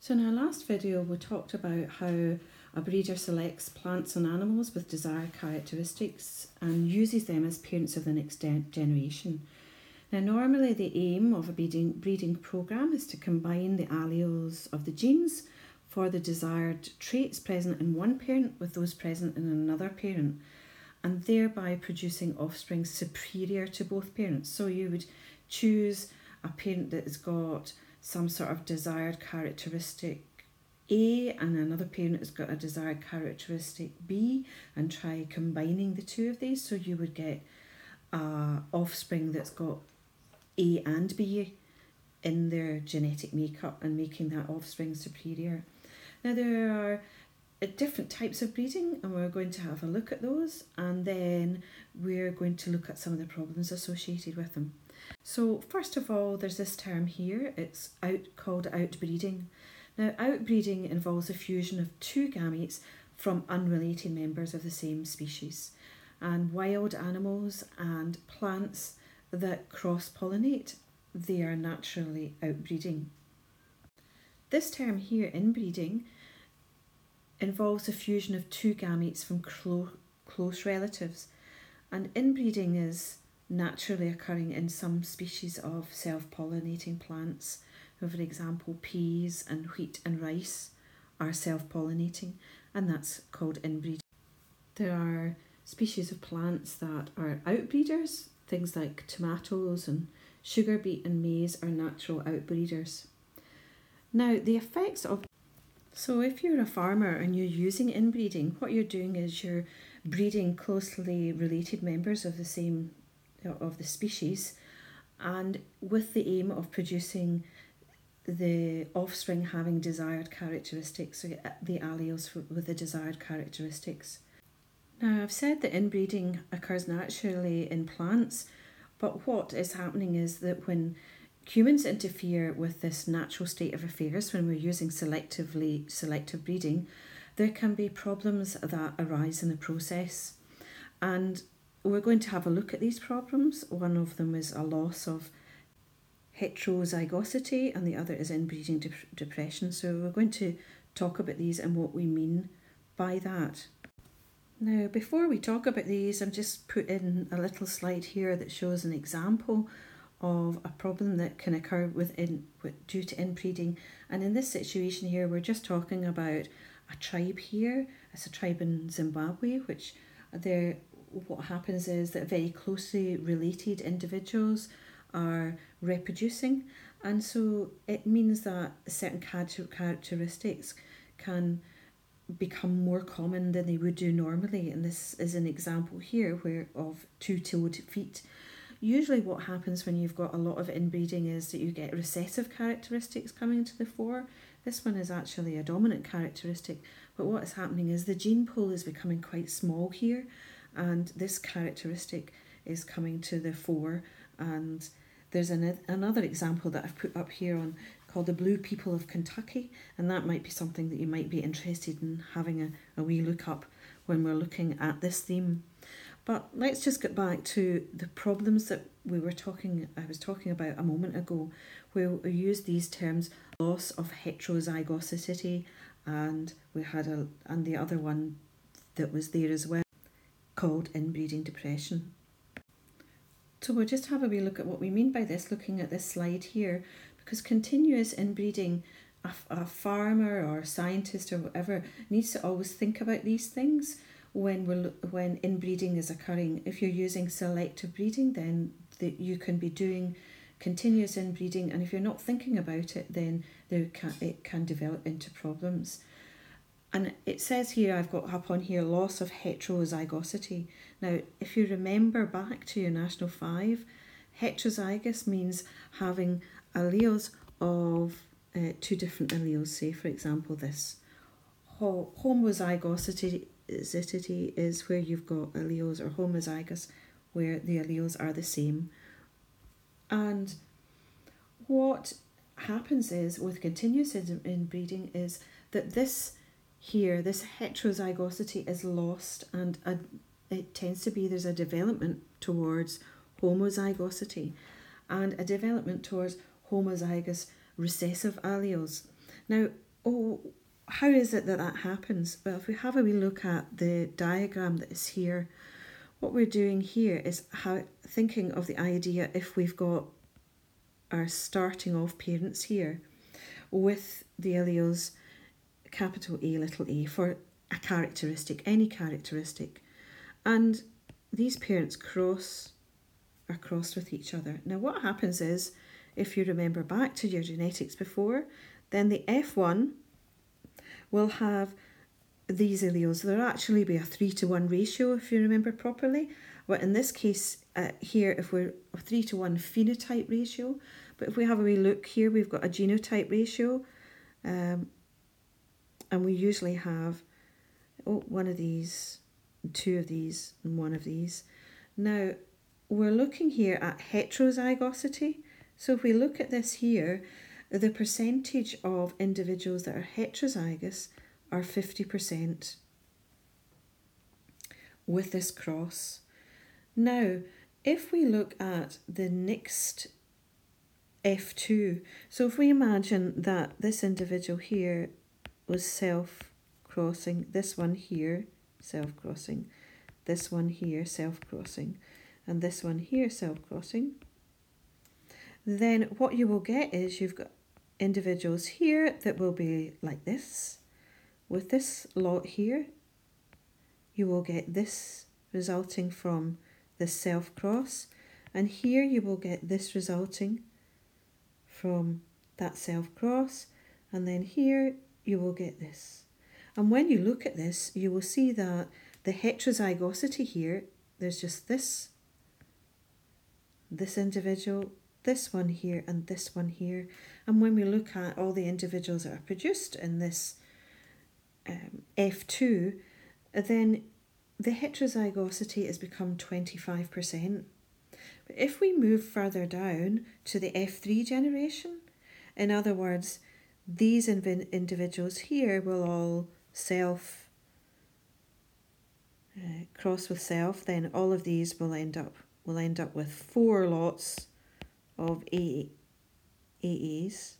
So in our last video we talked about how a breeder selects plants and animals with desired characteristics and uses them as parents of the next generation. Now normally the aim of a breeding programme is to combine the alleles of the genes for the desired traits present in one parent with those present in another parent, and thereby producing offspring superior to both parents. So you would choose a parent that has got some sort of desired characteristic A and another parent has got a desired characteristic B, and try combining the two of these, so you would get a offspring that's got A and B in their genetic makeup and making that offspring superior. Now there are different types of breeding and we're going to have a look at those, and then we're going to look at some of the problems associated with them. So first of all, there's this term here, it's called outbreeding. Now outbreeding involves the fusion of two gametes from unrelated members of the same species, and wild animals and plants that cross-pollinate, they are naturally outbreeding. This term here, inbreeding, involves the fusion of two gametes from close relatives, and inbreeding is naturally occurring in some species of self-pollinating plants. So for example, peas and wheat and rice are self-pollinating, and that's called inbreeding. There are species of plants that are outbreeders. Things like tomatoes and sugar beet and maize are natural outbreeders. Now the effects of... So if you're a farmer and you're using inbreeding, what you're doing is you're breeding closely related members of the species, and with the aim of producing the offspring having desired characteristics, so the alleles with the desired characteristics. Now I've said that inbreeding occurs naturally in plants, but what is happening is that when humans interfere with this natural state of affairs, when we're using selective breeding, there can be problems that arise in the process. And we're going to have a look at these problems. One of them is a loss of heterozygosity and the other is inbreeding depression. So we're going to talk about these and what we mean by that. Now before we talk about these, I've just put in a little slide here that shows an example of a problem that can occur due to inbreeding. And in this situation here, we're just talking about a tribe here. It's a tribe in Zimbabwe, which what happens is that very closely related individuals are reproducing, and so it means that certain characteristics can become more common than they would do normally. And this is an example here of two-toed feet. Usually what happens when you've got a lot of inbreeding is that you get recessive characteristics coming to the fore. This one is actually a dominant characteristic, but what is happening is the gene pool is becoming quite small here, and this characteristic is coming to the fore. And there's another example that I've put up here called the Blue People of Kentucky, and that might be something that you might be interested in having a wee look up when we're looking at this theme. But let's just get back to the problems that I was talking about a moment ago, where we used these terms, loss of heterozygosity, and we had and the other one that was there as well, called inbreeding depression. So we'll just have a wee look at what we mean by this, looking at this slide here, because continuous inbreeding, a farmer or a scientist or whatever needs to always think about these things when inbreeding is occurring. If you're using selective breeding, then you can be doing continuous inbreeding, and if you're not thinking about it, then it can develop into problems. And it says here, I've got up on here, loss of heterozygosity. Now, if you remember back to your National 5, heterozygous means having alleles of two different alleles. Say, for example, this. Homozygosity is where you've got alleles, or homozygous, where the alleles are the same. And what happens is, with continuous inbreeding, is that this heterozygosity is lost, and it tends to be there's a development towards homozygosity and a development towards homozygous recessive alleles. Now, Oh, how is it that that happens? Well, if we have a wee look at the diagram that is here, what we're doing here is thinking of the idea if we've got our starting off parents here with the alleles capital A, little a for a characteristic, any characteristic. And these parents are crossed with each other. Now what happens is, if you remember back to your genetics before, then the F1 will have these alleles. There'll actually be a 3-to-1 ratio if you remember properly. But in this case here, if we're a 3-to-1 phenotype ratio, but if we have a wee look here, we've got a genotype ratio, and we usually have one of these, two of these, and one of these. Now we're looking here at heterozygosity. So if we look at this here, the percentage of individuals that are heterozygous are 50% with this cross. Now, if we look at the next F2, so if we imagine that this individual here was self-crossing, this one here, self-crossing, this one here, self-crossing, and this one here, self-crossing, then what you will get is you've got individuals here that will be like this. With this lot here, you will get this resulting from this self-cross, and here you will get this resulting from that self-cross, and then here you will get this. And when you look at this, you will see that the heterozygosity here, there's just this individual, this one here, and this one here. And when we look at all the individuals that are produced in this F2, then the heterozygosity has become 25%. But if we move further down to the F3 generation, in other words, these individuals here will all self cross with self, then all of these will end up with 4 lots of AAs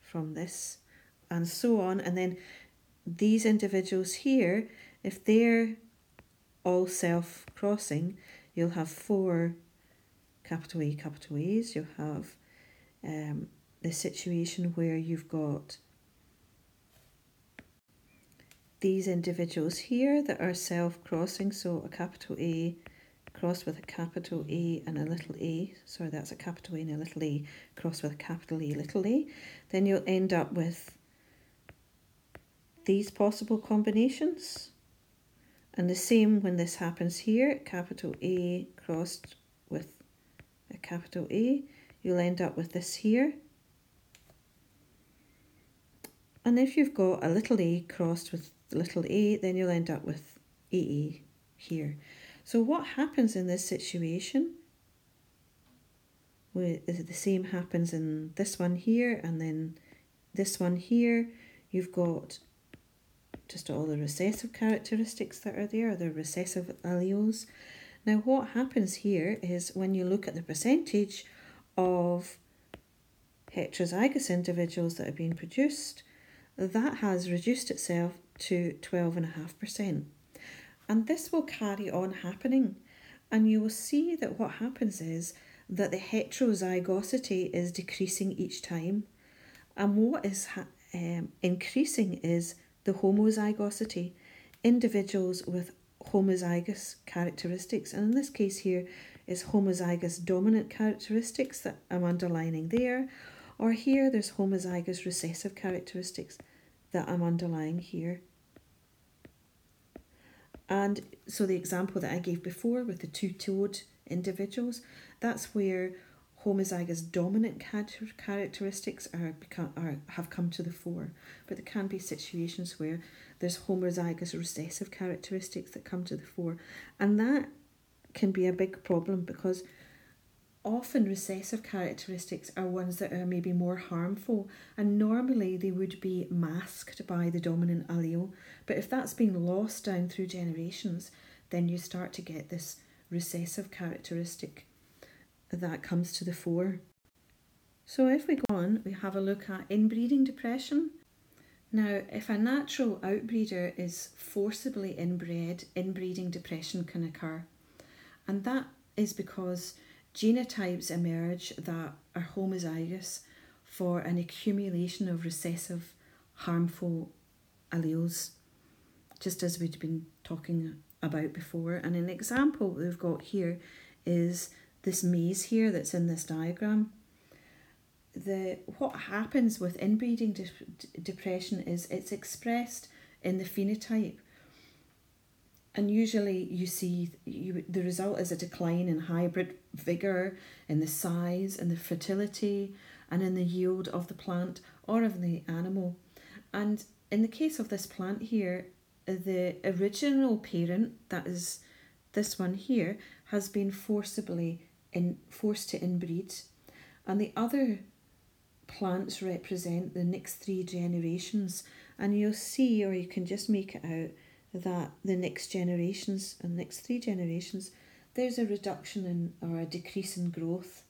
from this, and so on. And then these individuals here, if they're all self-crossing, you'll have 4 capital A, capital A's. You'll have the situation where you've got these individuals here that are self-crossing, so a capital A crossed with a capital A and a little a, sorry, that's a capital A and a little a, crossed with a capital A, little a, then you'll end up with these possible combinations. And the same when this happens here, capital A crossed with a capital A, you'll end up with this here. And if you've got a little a crossed with little a, then you'll end up with AA here. So what happens in this situation? Well, the same happens in this one here, and then this one here. You've got just all the recessive characteristics that are there, the recessive alleles. Now what happens here is when you look at the percentage of heterozygous individuals that are being produced, that has reduced itself to 12.5%. And this will carry on happening. And you will see that what happens is that the heterozygosity is decreasing each time. And what is increasing is the homozygosity, individuals with homozygous characteristics. And in this case here is homozygous dominant characteristics that I'm underlining there. Or here there's homozygous recessive characteristics that I'm underlying here. And so the example that I gave before with the two-toed individuals, that's where homozygous dominant characteristics have come to the fore. But there can be situations where there's homozygous recessive characteristics that come to the fore. And that can be a big problem because often recessive characteristics are ones that are maybe more harmful, and normally they would be masked by the dominant allele. But if that's been lost down through generations, then you start to get this recessive characteristic that comes to the fore. So if we go on, we have a look at inbreeding depression. Now, if a natural outbreeder is forcibly inbred, inbreeding depression can occur. And that is because genotypes emerge that are homozygous for an accumulation of recessive, harmful alleles, just as we'd been talking about before. And an example we've got here is this maze here that's in this diagram. What happens with inbreeding depression is it's expressed in the phenotype, and usually you see the result is a decline in hybrid vigour, in the size, in the fertility, and in the yield of the plant or of the animal. And in the case of this plant here, the original parent, that is this one here, has been forced to inbreed, and the other plants represent the next 3 generations. And you'll see, or you can just make it out, that the next 3 generations, there's a reduction in or a decrease in growth.